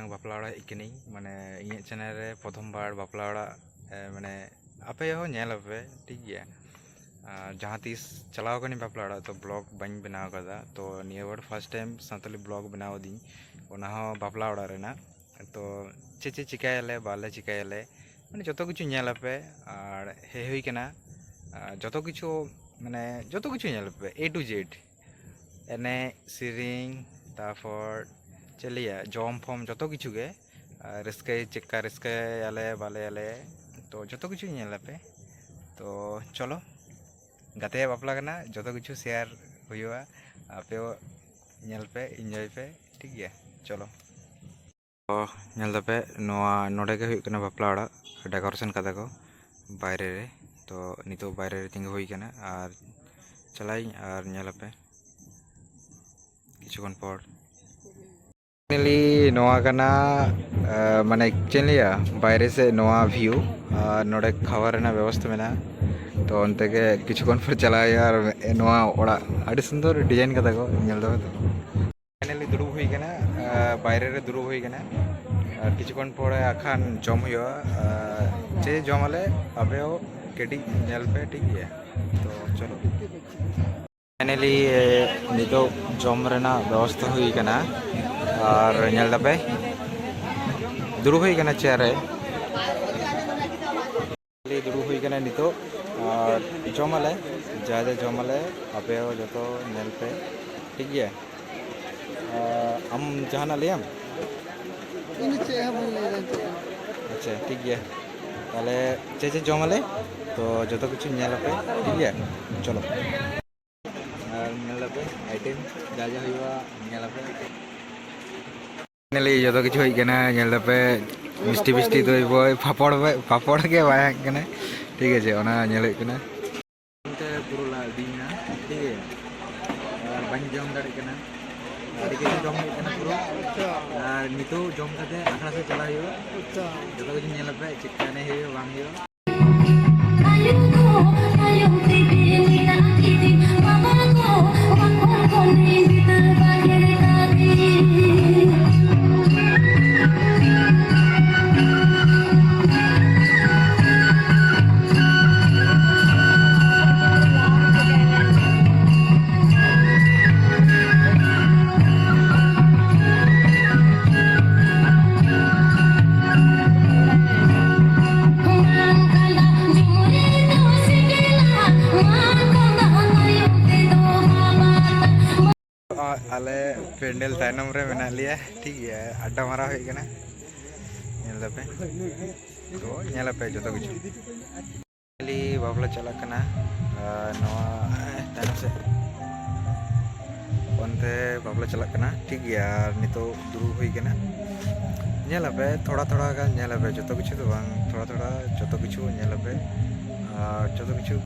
ᱢᱤᱫᱴᱟᱝ ᱵᱟᱯᱞᱟ ᱚᱲᱟᱜ ᱦᱮᱡ ᱠᱟᱹᱱᱟᱹᱧ ᱢᱟᱱᱮ ᱤᱧᱟᱹᱜ ᱪᱮᱱᱮᱞ ᱨᱮ ᱯᱨᱚᱛᱷᱚᱢ ᱵᱟᱨ ᱵᱟᱯᱞᱟ ᱚᱲᱟᱜ ᱢᱟᱱᱮ ᱟᱯᱮ ᱦᱚᱸ ᱧᱮᱞ ᱟᱯᱮ ᱴᱷᱤक ᱜᱮᱭᱟ। ᱡᱟᱦᱟᱸ ᱛᱤᱥ ᱪᱟᱞᱟᱣ ᱠᱟᱹᱱᱟᱹᱧ ᱵᱟᱯᱞᱟ ᱚᱲᱟᱜ ᱛᱚ ᱵᱞᱚᱜ ᱵᱟᱹᱧ ᱵᱮᱱᱟᱣ ᱟᱠᱟᱫᱟ ᱛᱚ ᱱᱤᱭᱟᱹ ᱵᱟᱨ ᱯᱷᱟᱥᱴ ᱴᱟइम ᱥᱟᱱᱛᱟᱞᱤ ᱵᱞᱚᱜ ᱵᱮᱱᱟᱣ ᱫᱤᱧ ᱚᱱᱟ ᱦᱚᱸ ᱵᱟᱯᱞᱟ ᱚᱲᱟᱜ ᱨᱮᱱᱟᱜ ᱛᱚ ᱪᱮᱫ ᱪᱤᱠᱟᱹᱭᱟᱞᱮ ᱵᱟᱞᱮ ᱪᱤᱠᱟᱹᱭᱟᱞᱮ ᱢᱟᱱᱮ ᱡᱚᱛᱚ ᱠᱤᱪᱷᱩ ᱧᱮᱞ ᱟᱯᱮ ᱟᱨ ᱦᱮᱡ ᱦᱩᱭ ᱠᱟᱱᱟ ᱡᱚᱛᱚ ᱠᱤᱪᱷᱩ ᱧᱮᱞ ᱟᱯᱮ A to Z ᱮᱱᱮᱡ ᱥᱮᱨᱮᱧ ᱛᱟᱨᱯᱚᱨ ᱪᱮᱫ ᱞᱟᱹᱭᱟ ᱡᱚᱢ ᱯᱷᱚᱢ ᱡᱚᱛᱚ ᱠᱤᱪᱷᱩ ᱜᱮ ᱨᱟᱹᱥᱠᱟᱹᱭ ᱪᱮᱫᱠᱟ ᱨᱟᱹᱥᱠᱟᱹᱭᱟᱞᱮ ᱵᱟᱞᱮᱭᱟᱞᱮ ᱛᱚ ᱡᱚᱛᱚ ᱠᱤᱪᱷᱩ ᱧᱮᱞ ᱟᱯᱮ तो चलो गाते बापला करना जो किछु शेयर हुआ आपे नेल पे एंजॉय पे ठीक गया चलो तो नेल दपे नोडे के हुई कना बापला ओड़ा डेकोरेशन कदा को बाहरे रे तो नितो बाहरे रे तिंगु हुई कना और चलाई और नेल पे किछुगन पर फाइनली नोआ कना माने चेलिया बाहरे से नोआ व्यू नोडे खावा रेना व्यवस्था मेना तो अंते के किछुगन पर चलाया यार नोआ ओड़ा अड़ी सुंदर डिजाइन कदा को नेल दो फाइनली दुरुब हुई कना बाहरे रे दुरुब हुई कना और किछुगन पर आखान जम हुआ चे जमाले अबेओ केडी नेल पे ठीक है तो चलो फाइनली नितो जम रेना व्यवस्था हुई कना और नेल दपे दुरुब हुई कना चेयर रे दुरुब हुई कना नितो और जमाले जा जमाले आपे जो तो नेल पे ठीक है हम जहाँ लियाम अच्छा ठीक है ताले चे जमाले तो जो तो कुछ नेल पे ठीक है चलो और नेल पे आइटम जा हुआ नेल पे फाइनली जो तो कुछ हुई कना नेल पे मिष्टि मिष्टि दई बय पापड़ के बाय कना ठीक है ओना नेल कना पूरा ला दीना ठीक है और बन जम दाड़ी कना आदि के जम हुई कना पूरा और नितो जम कते आखड़ा से चला हुआ जो तो कुछ नेल पे चिकने हुआ बांग हुआ आले पेंडल तायनम रे मेना लिया ठीक है अड्डा मारा हुई कना नेल दपे तो नेल पे जो तो कुछ खाली बाबला चला कना नवा तायनम से ओनते बाबला चला कना ठीक है नितो दुरु हुई कना नेल पे थोड़ा थोड़ा का नेल पे जो तो कुछ तो बांग थोड़ा थोड़ा जो तो कुछ नेल पे जो तो कुछ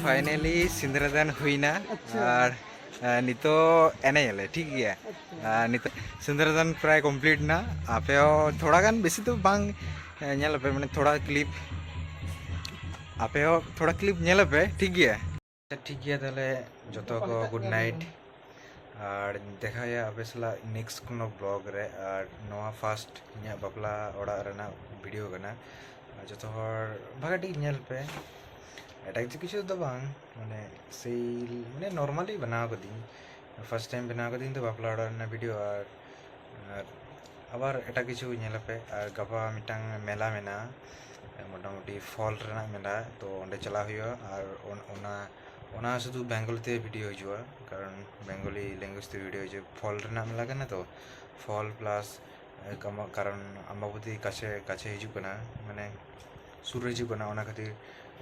फाइनली सिंदरादान हुईना और नितो एनेले ठीक गया नितो सिंदरादान प्राय कंप्लीट ना आपे थोड़ा गान बेसी तो बांग नेल पे माने थोड़ा क्लिप आपे थोड़ा क्लिप नेल पे ठीक गया ताले जतो को गुड नाइट और देखा आपे सला नेक्स्ट कोनो ब्लॉग रे और नवा फास्ट इना बापला ओड़ा रेना वीडियो कना जतो हर भागाटी नेल पे एटा किछु तो बांग माने से माने नॉर्मली बनाव कदी फर्स्ट टाइम बनाव कदी तो बापला ओड़ा रेना वीडियो और आबार एटा किछु नेल पे और गपा मिटांग मेला मेना मोटामुटी फॉल रेना मेला तो ओंडे चला हुआ और ओना शुधु बेंगली ते वीडियो हुआ कारण बेंगली लैंग्वेज ते वीडियो जो फॉल रेना मेला कना तो फॉल प्लस कारण अम्बाबती काछे काछे हिजु कना माने ᱥᱩᱨ ᱨᱮ ᱦᱤᱡᱩᱜ ᱠᱟᱱᱟ, ᱚᱱᱟ ᱠᱷᱟᱹᱛᱤᱨ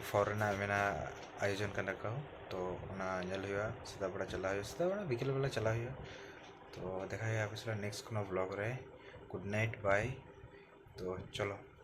ᱯᱷᱚᱨ ᱨᱮᱱᱟᱜ ᱢᱮᱱᱟᱜ ᱟᱭᱳᱡᱚᱱ ᱠᱟᱱᱟ ᱠᱚ, ᱛᱚ ᱚᱱᱟ ᱧᱮᱞ ᱦᱩᱭᱩᱜᱼᱟ, ᱥᱮᱛᱟᱜ ᱵᱮᱲᱟ ᱪᱟᱞᱟᱜ ᱦᱩᱭᱩᱜᱼᱟ, ᱥᱮᱛᱟᱜ ᱵᱮᱲᱟ বিকেল বেলা চালা হইয়া। তো দেখা হয় আপনার নেক্সট কোনো ব্লগ রে। Good night, bye. তো চলো।